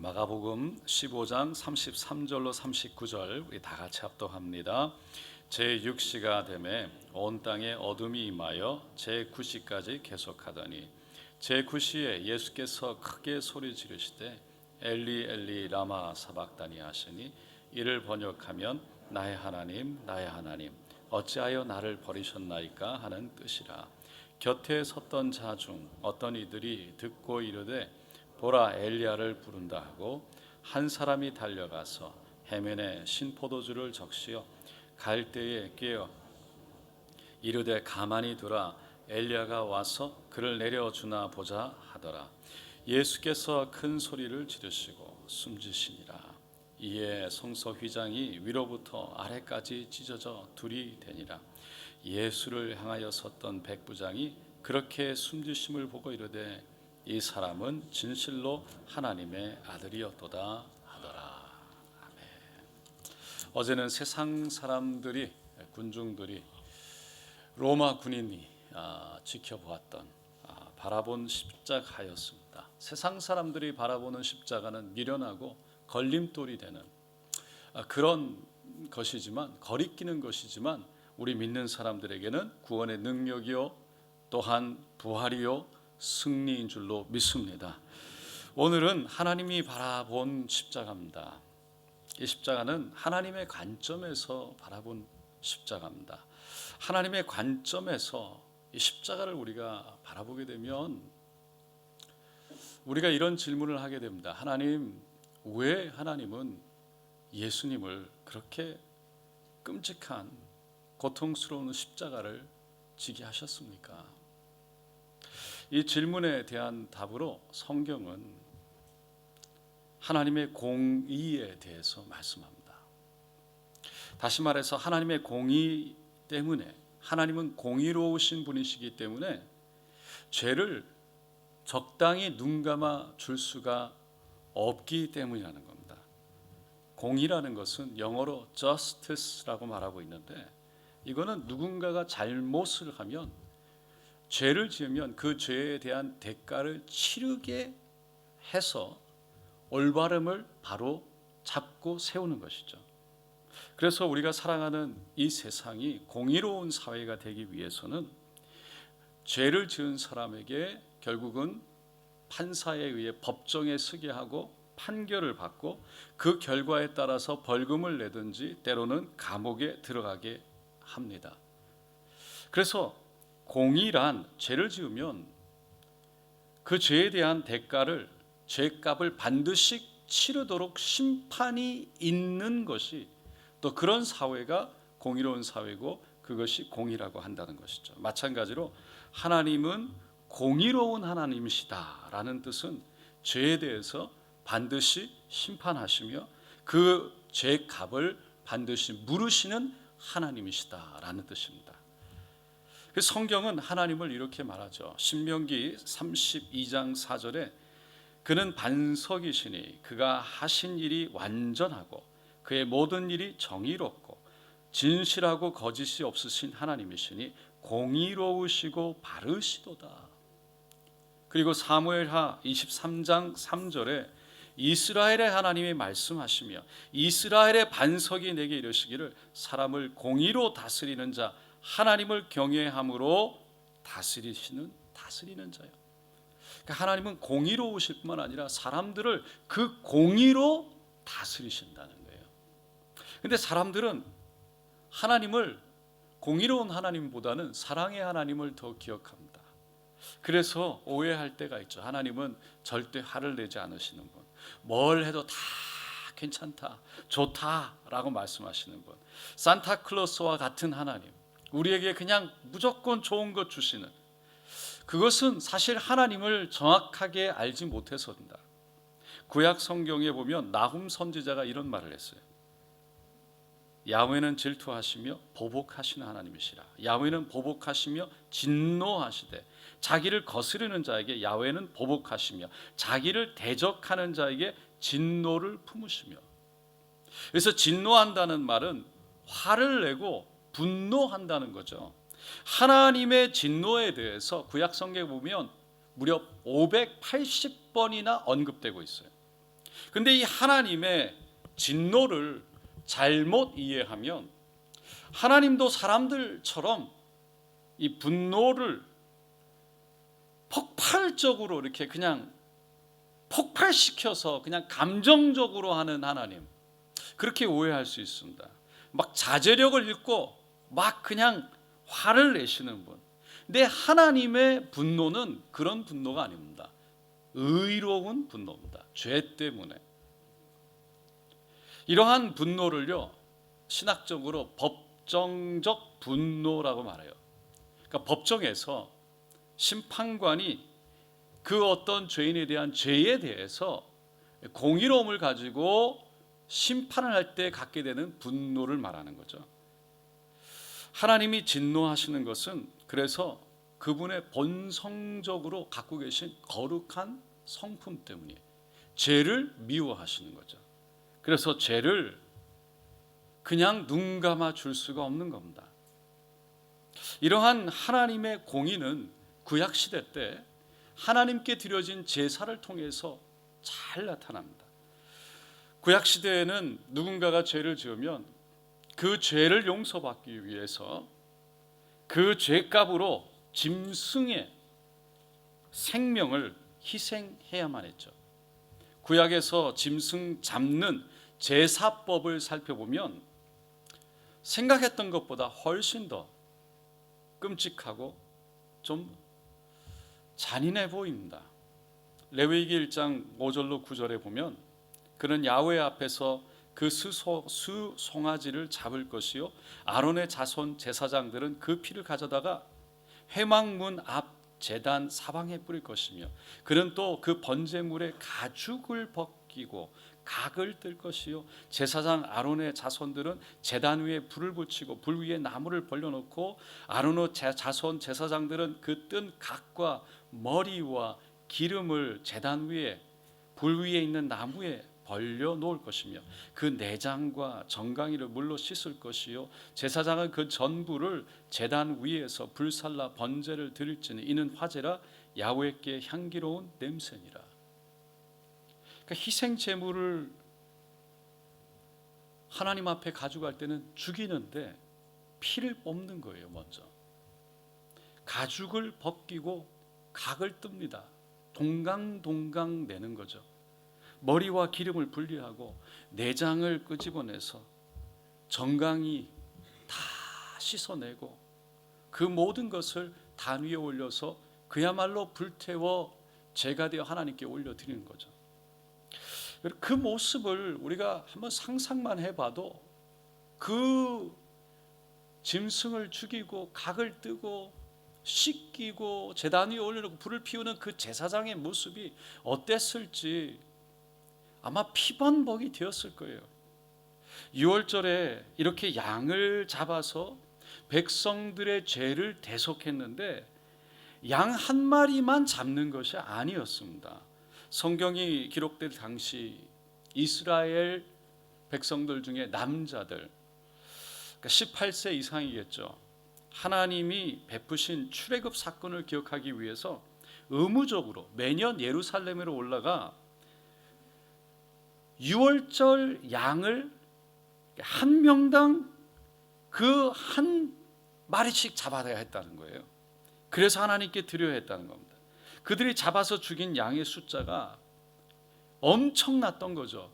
마가복음 15장 33절로 39절 우리 다 같이 합독합니다. 제6시가 되매 온 땅에 어둠이 임하여 제9시까지 계속하더니 제9시에 예수께서 크게 소리 지르시되 엘리 엘리 라마 사박다니 하시니 이를 번역하면 나의 하나님 나의 하나님 어찌하여 나를 버리셨나이까 하는 뜻이라. 곁에 섰던 자 중 어떤 이들이 듣고 이르되 보라 엘리야를 부른다 하고 한 사람이 달려가서 해면에 신포도주를 적시어 갈대에 꿰어 이르되 가만히 두라 엘리야가 와서 그를 내려주나 보자 하더라. 예수께서 큰 소리를 지르시고 숨지시니라. 이에 성서 휘장이 위로부터 아래까지 찢어져 둘이 되니라. 예수를 향하여 섰던 백부장이 그렇게 숨지심을 보고 이르되 이 사람은 진실로 하나님의 아들이었도다 하더라. 아멘. 어제는 세상 사람들이 군중들이 로마 군인이 지켜보았던 바라본 십자가였습니다. 세상 사람들이 바라보는 십자가는 미련하고 걸림돌이 되는 그런 것이지만 거리끼는 것이지만 우리 믿는 사람들에게는 구원의 능력이요 또한 부활이요 승리인 줄로 믿습니다. 오늘은 하나님이 바라본 십자가입니다. 이 십자가는 하나님의 관점에서 바라본 십자가입니다. 하나님의 관점에서 이 십자가를 우리가 바라보게 되면 우리가 이런 질문을 하게 됩니다. 하나님, 왜 하나님은 예수님을 그렇게 끔찍한 고통스러운 십자가를 지게 하셨습니까? 이 질문에 대한 답으로 성경은 하나님의 공의에 대해서 말씀합니다. 다시 말해서 하나님의 공의 때문에 하나님은 공의로우신 분이시기 때문에 죄를 적당히 눈 감아 줄 수가 없기 때문이라는 겁니다. 공의라는 것은 영어로 justice라고 말하고 있는데 이거는 누군가가 잘못을 하면 죄를 지으면 그 죄에 대한 대가를 치르게 해서 올바름을 바로 잡고 세우는 것이죠. 그래서 우리가 살아가는 이 세상이 공의로운 사회가 되기 위해서는 죄를 지은 사람에게 결국은 판사에 의해 법정에 서게 하고 판결을 받고 그 결과에 따라서 벌금을 내든지 때로는 감옥에 들어가게 합니다. 그래서 공의란 죄를 지으면 그 죄에 대한 대가를 죄값을 반드시 치르도록 심판이 있는 것이 또 그런 사회가 공의로운 사회고 그것이 공의라고 한다는 것이죠. 마찬가지로 하나님은 공의로운 하나님이시다라는 뜻은 죄에 대해서 반드시 심판하시며 그 죄값을 반드시 물으시는 하나님이시다라는 뜻입니다. 성경은 하나님을 이렇게 말하죠. 신명기 32장 4절에 그는 반석이시니 그가 하신 일이 완전하고 그의 모든 일이 정의롭고 진실하고 거짓이 없으신 하나님이시니 공의로우시고 바르시도다. 그리고 사무엘하 23장 3절에 이스라엘의 하나님이 말씀하시며 이스라엘의 반석이 내게 이르시기를 사람을 공의로 다스리는 자 하나님을 경외함으로 다스리는 자요. 그러니까 하나님은 공의로우실 뿐만 아니라 사람들을 그 공의로 다스리신다는 거예요. 그런데 사람들은 하나님을 공의로운 하나님보다는 사랑의 하나님을 더 기억합니다. 그래서 오해할 때가 있죠. 하나님은 절대 화를 내지 않으시는 분, 뭘 해도 다 괜찮다, 좋다라고 말씀하시는 분, 산타클로스와 같은 하나님, 우리에게 그냥 무조건 좋은 것 주시는, 그것은 사실 하나님을 정확하게 알지 못해서입니다. 구약 성경에 보면 나훔 선지자가 이런 말을 했어요. 야훼는 질투하시며 보복하시는 하나님이시라. 야훼는 보복하시며 진노하시되 자기를 거스르는 자에게 야훼는 보복하시며 자기를 대적하는 자에게 진노를 품으시며. 그래서 진노한다는 말은 화를 내고 분노한다는 거죠. 하나님의 진노에 대해서 구약 성경에 보면 무려 580번이나 언급되고 있어요. 근데 이 하나님의 진노를 잘못 이해하면 하나님도 사람들처럼 이 분노를 폭발적으로 이렇게 그냥 폭발시켜서 그냥 감정적으로 하는 하나님, 그렇게 오해할 수 있습니다. 막 자제력을 잃고 막 그냥 화를 내시는 분. 근데 하나님의 분노는 그런 분노가 아닙니다. 의로운 분노입니다. 죄 때문에. 이러한 분노를요, 신학적으로 법정적 분노라고 말해요. 그러니까 법정에서 심판관이 그 어떤 죄인에 대한 죄에 대해서 공의로움을 가지고 심판을 할 때 갖게 되는 분노를 말하는 거죠. 하나님이 진노하시는 것은 그래서 그분의 본성적으로 갖고 계신 거룩한 성품 때문이에요. 죄를 미워하시는 거죠. 그래서 죄를 그냥 눈 감아 줄 수가 없는 겁니다. 이러한 하나님의 공의는 구약 시대 때 하나님께 드려진 제사를 통해서 잘 나타납니다. 구약 시대에는 누군가가 죄를 지으면 그 죄를 용서받기 위해서 그 죄값으로 짐승의 생명을 희생해야만 했죠. 구약에서 짐승 잡는 제사법을 살펴보면 생각했던 것보다 훨씬 더 끔찍하고 좀 잔인해 보입니다. 레위기 1장 5절로 9절에 보면 그는 야훼 앞에서 그 수송아지를 잡을 것이요 아론의 자손 제사장들은 그 피를 가져다가 회막문 앞 제단 사방에 뿌릴 것이며 그는 또 그 번제물에 가죽을 벗기고 각을 뜰 것이요 제사장 아론의 자손들은 제단 위에 불을 붙이고 불 위에 나무를 벌려놓고 아론의 자손 제사장들은 그 뜬 각과 머리와 기름을 제단 위에 불 위에 있는 나무에 벌려 놓을 것이며 그 내장과 정강이를 물로 씻을 것이요 제사장은 그 전부를 제단 위에서 불살라 번제를 드릴지니 이는 화제라 야훼께 향기로운 냄새니라. 그러니까 희생 제물을 하나님 앞에 가져갈 때는 죽이는데 피를 뽑는 거예요. 먼저 가죽을 벗기고 각을 뜹니다. 동강 내는 거죠. 머리와 기름을 분리하고 내장을 끄집어내서 정강이 다 씻어내고 그 모든 것을 단 위에 올려서 그야말로 불태워 제가 되어 하나님께 올려드리는 거죠. 그 모습을 우리가 한번 상상만 해봐도 그 짐승을 죽이고 각을 뜨고 씻기고 제단 위에 올려놓고 불을 피우는 그 제사장의 모습이 어땠을지 아마 피반복이 되었을 거예요. 6월절에 이렇게 양을 잡아서 백성들의 죄를 대속했는데 양 한 마리만 잡는 것이 아니었습니다. 성경이 기록될 당시 이스라엘 백성들 중에 남자들, 그러니까 18세 이상이겠죠. 하나님이 베푸신 출애굽 사건을 기억하기 위해서 의무적으로 매년 예루살렘으로 올라가 6월절 양을 한 명당 그 한 마리씩 잡아야 했다는 거예요. 그래서 하나님께 드려야 했다는 겁니다. 그들이 잡아서 죽인 양의 숫자가 엄청났던 거죠.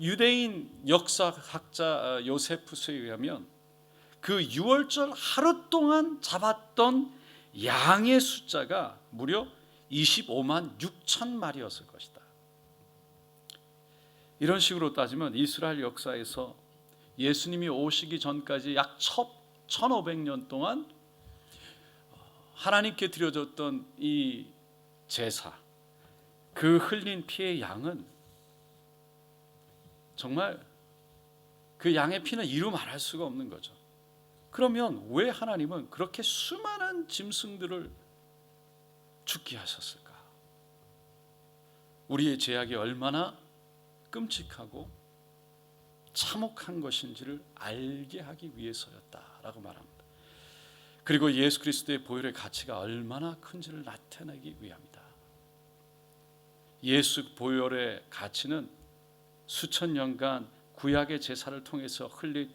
유대인 역사학자 요세푸스에 의하면 그 6월절 하루 동안 잡았던 양의 숫자가 무려 25만 6천 마리였을 것이다. 이런 식으로 따지면 이스라엘 역사에서 예수님이 오시기 전까지 약 1500년 동안 하나님께 드려졌던 이 제사, 그 흘린 피의 양은 정말 그 양의 피는 이루 말할 수가 없는 거죠. 그러면 왜 하나님은 그렇게 수많은 짐승들을 죽게 하셨을까? 우리의 죄악이 얼마나 끔찍하고 참혹한 것인지를 알게 하기 위해서였다라고 말합니다. 그리고 예수 그리스도의 보혈의 가치가 얼마나 큰지를 나타내기 위함이다. 예수 보혈의 가치는 수천 년간 구약의 제사를 통해서 흘린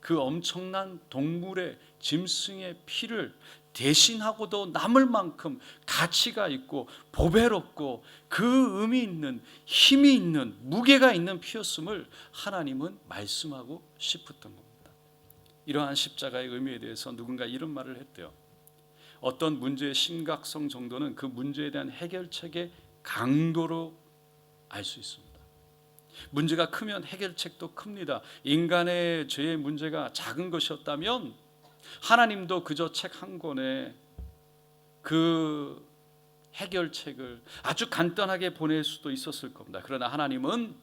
그 엄청난 동물의 짐승의 피를 대신하고도 남을 만큼 가치가 있고 보배롭고 그 의미 있는 힘이 있는 무게가 있는 피였음을 하나님은 말씀하고 싶었던 겁니다. 이러한 십자가의 의미에 대해서 누군가 이런 말을 했대요. 어떤 문제의 심각성 정도는 그 문제에 대한 해결책의 강도로 알 수 있습니다. 문제가 크면 해결책도 큽니다. 인간의 죄의 문제가 작은 것이었다면 하나님도 그저 책 한 권에 그 해결책을 아주 간단하게 보낼 수도 있었을 겁니다. 그러나 하나님은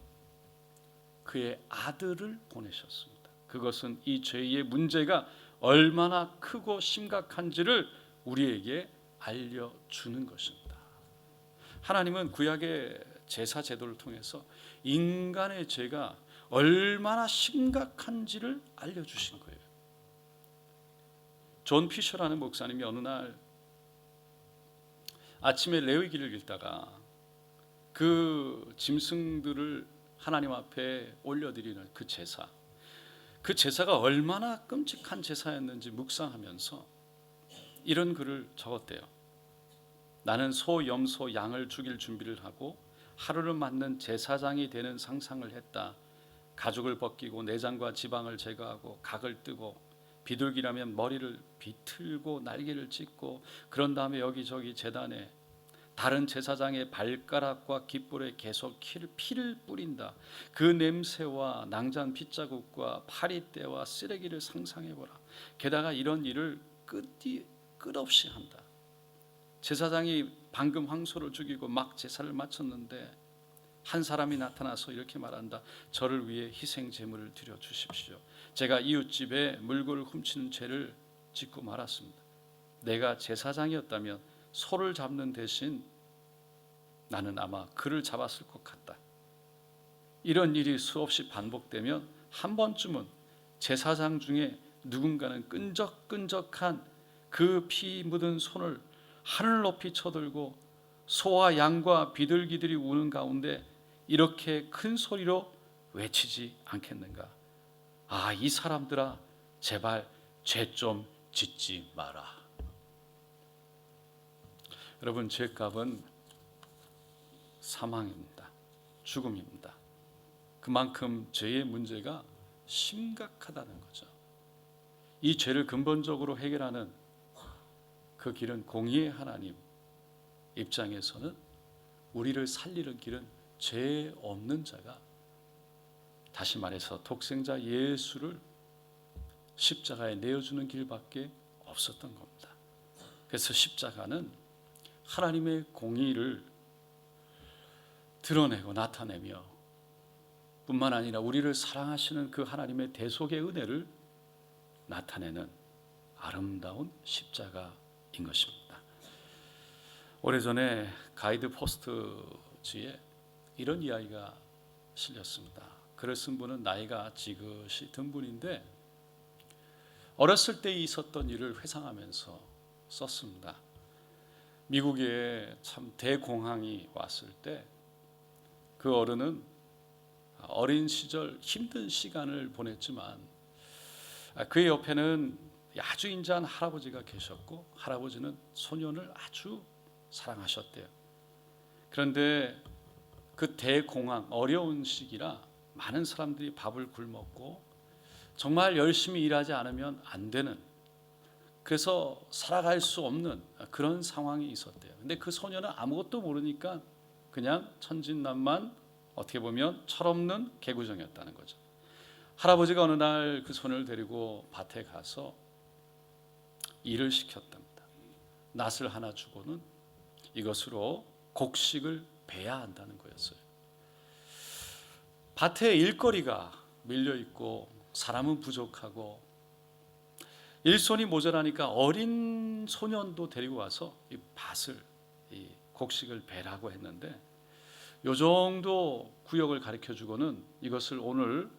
그의 아들을 보내셨습니다. 그것은 이 죄의 문제가 얼마나 크고 심각한지를 우리에게 알려주는 것입니다. 하나님은 구약의 제사 제도를 통해서 인간의 죄가 얼마나 심각한지를 알려주신 거예요. 존 피셔라는 목사님이 어느 날 아침에 레위기를 읽다가 그 짐승들을 하나님 앞에 올려드리는 그 제사가 얼마나 끔찍한 제사였는지 묵상하면서 이런 글을 적었대요. 나는 소, 염소, 양을 죽일 준비를 하고 하루를 맞는 제사장이 되는 상상을 했다. 가죽을 벗기고 내장과 지방을 제거하고 각을 뜨고 비둘기라면 머리를 비틀고 날개를 찢고 그런 다음에 여기저기 제단에 다른 제사장의 발가락과 깃불에 계속 피를 뿌린다. 그 냄새와 낭잔 핏자국과 파리떼와 쓰레기를 상상해보라. 게다가 이런 일을 끝없이 한다. 제사장이 방금 황소를 죽이고 막 제사를 마쳤는데 한 사람이 나타나서 이렇게 말한다. 저를 위해 희생 제물을 드려 주십시오. 제가 이웃집에 물건을 훔치는 죄를 짓고 말았습니다. 내가 제사장이었다면 소를 잡는 대신 나는 아마 그를 잡았을 것 같다. 이런 일이 수없이 반복되면 한 번쯤은 제사장 중에 누군가는 끈적끈적한 그 피 묻은 손을 하늘 높이 쳐들고 소와 양과 비둘기들이 우는 가운데 이렇게 큰 소리로 외치지 않겠는가? 아, 이 사람들아, 제발 죄 좀 짓지 마라. 여러분, 죄값은 사망입니다. 죽음입니다. 그만큼 죄의 문제가 심각하다는 거죠. 이 죄를 근본적으로 해결하는 그 길은 공의의 하나님 입장에서는 우리를 살리는 길은 죄 없는 자가, 다시 말해서 독생자 예수를 십자가에 내어주는 길밖에 없었던 겁니다. 그래서 십자가는 하나님의 공의를 드러내고 나타내며 뿐만 아니라 우리를 사랑하시는 그 하나님의 대속의 은혜를 나타내는 아름다운 십자가인 것입니다. 오래전에 가이드 포스트지에 이런 이야기가 실렸습니다. 글을 쓴 분은 나이가 지긋이 든 분인데 어렸을 때 있었던 일을 회상하면서 썼습니다. 미국에 참 대공황이 왔을 때 그 어른은 어린 시절 힘든 시간을 보냈지만 그의 옆에는 아주 인자한 할아버지가 계셨고 할아버지는 소년을 아주 사랑하셨대요. 그런데 그 대공황, 어려운 시기라 많은 사람들이 밥을 굶었고 정말 열심히 일하지 않으면 안 되는, 그래서 살아갈 수 없는 그런 상황이 있었대요. 근데 그 소년은 아무것도 모르니까 그냥 천진난만, 어떻게 보면 철없는 개구정이었다는 거죠. 할아버지가 어느 날 그 소년을 데리고 밭에 가서 일을 시켰답니다. 낫을 하나 주고는 이것으로 곡식을 베야 한다는 거였어요. 밭에 일거리가 밀려 있고 사람은 부족하고 일손이 모자라니까 어린 소년도 데리고 와서 이 밭을, 이 곡식을 베라고 했는데 요 정도 구역을 가르쳐 주고는 이것을 오늘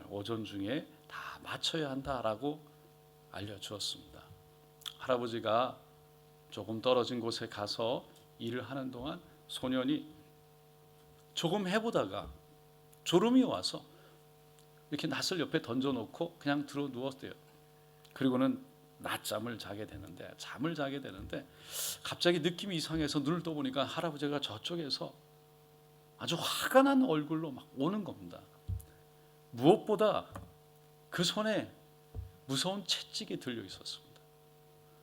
오전 중에 다 마쳐야 한다라고 알려주었습니다. 할아버지가 조금 떨어진 곳에 가서 일을 하는 동안 소년이 조금 해보다가 졸음이 와서 이렇게 낫을 옆에 던져놓고 그냥 들어 누웠대요. 그리고는 낮잠을 자게 되는데, 잠을 자게 되는데 갑자기 느낌이 이상해서 눈을 떠보니까 할아버지가 저쪽에서 아주 화가 난 얼굴로 막 오는 겁니다. 무엇보다 그 손에 무서운 채찍이 들려 있었습니다.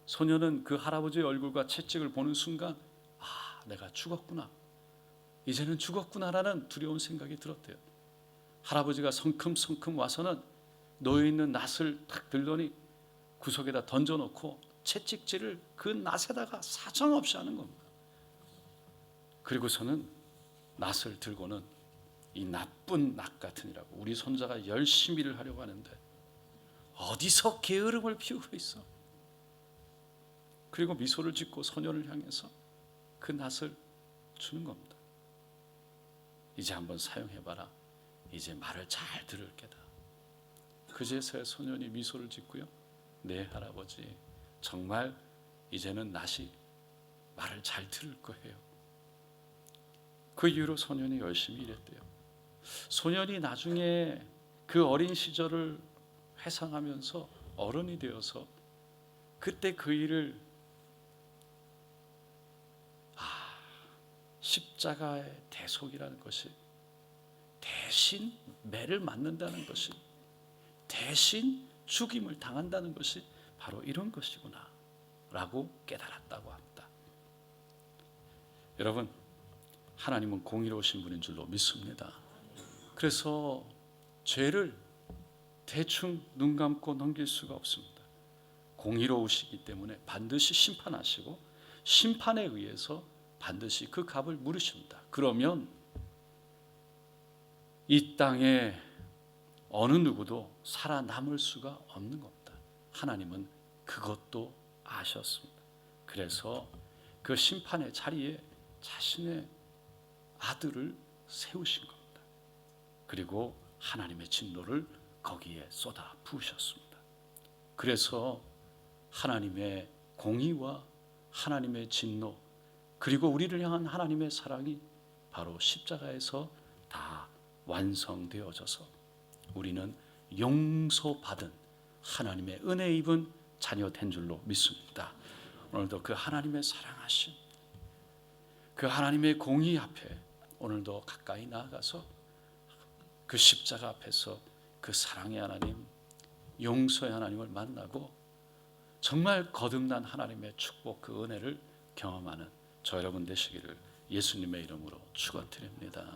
소녀는 그 할아버지의 얼굴과 채찍을 보는 순간, 아, 내가 죽었구나, 이제는 죽었구나라는 두려운 생각이 들었대요. 할아버지가 성큼성큼 와서는 놓여있는 낫을 탁 들더니 구석에다 던져놓고 채찍질을 그 낫에다가 사정없이 하는 겁니다. 그리고서는 낫을 들고는 이 나쁜 낫 같으니라고, 우리 손자가 열심히 일을 하려고 하는데 어디서 게으름을 피우고 있어. 그리고 미소를 짓고 소녀를 향해서 그 낫을 주는 겁니다. 이제 한번 사용해봐라. 이제 말을 잘 들을 게다. 그제서야 소년이 미소를 짓고요, 네 할아버지, 정말 이제는 낫이 말을 잘 들을 거예요. 그 이후로 소년이 열심히 일했대요. 소년이 나중에 그 어린 시절을 회상하면서 어른이 되어서 그때 그 일을, 십자가의 대속이라는 것이, 대신 매를 맞는다는 것이, 대신 죽임을 당한다는 것이 바로 이런 것이구나 라고 깨달았다고 합니다. 여러분, 하나님은 공의로우신 분인 줄로 믿습니다. 그래서 죄를 대충 눈 감고 넘길 수가 없습니다. 공의로우시기 때문에 반드시 심판하시고 심판에 의해서 반드시 그 값을 물으십니다. 그러면 이 땅에 어느 누구도 살아남을 수가 없는 겁니다. 하나님은 그것도 아셨습니다. 그래서 그 심판의 자리에 자신의 아들을 세우신 겁니다. 그리고 하나님의 진노를 거기에 쏟아 부으셨습니다. 그래서 하나님의 공의와 하나님의 진노, 그리고 우리를 향한 하나님의 사랑이 바로 십자가에서 다 완성되어져서 우리는 용서받은 하나님의 은혜 입은 자녀 된 줄로 믿습니다. 오늘도 그 하나님의 사랑하심, 그 하나님의 공의 앞에 오늘도 가까이 나아가서 그 십자가 앞에서 그 사랑의 하나님, 용서의 하나님을 만나고 정말 거듭난 하나님의 축복, 그 은혜를 경험하는 저 여러분 되시기를 예수님의 이름으로 축원드립니다.